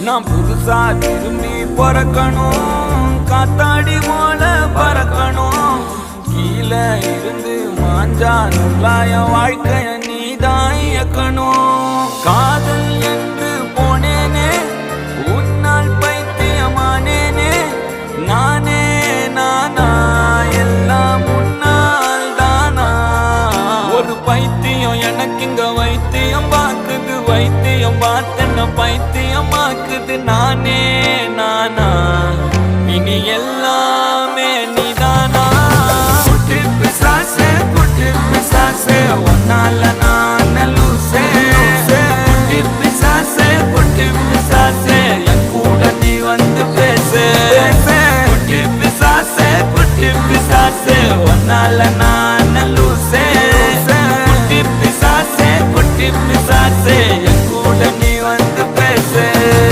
நான் புதுசா திரும்பி பிறக்கணும், காத்தாடி போல பறக்கணும். கீழே இருந்து மாஞ்சா நுள்ளாய வாழ்க்கைய நீதான் இயக்கணும். காதல் என்று போனேனே, உன்னால் பைத்தியமானேனே. நானே நானா, எல்லாம் முன்னால் தானா. ஒரு பைத்தியம் எனக்கு இங்க வைத்தியம் பாக்குது, வைத்தியம் பார்த்தென்ன பைத்தியமாக்குது. நானே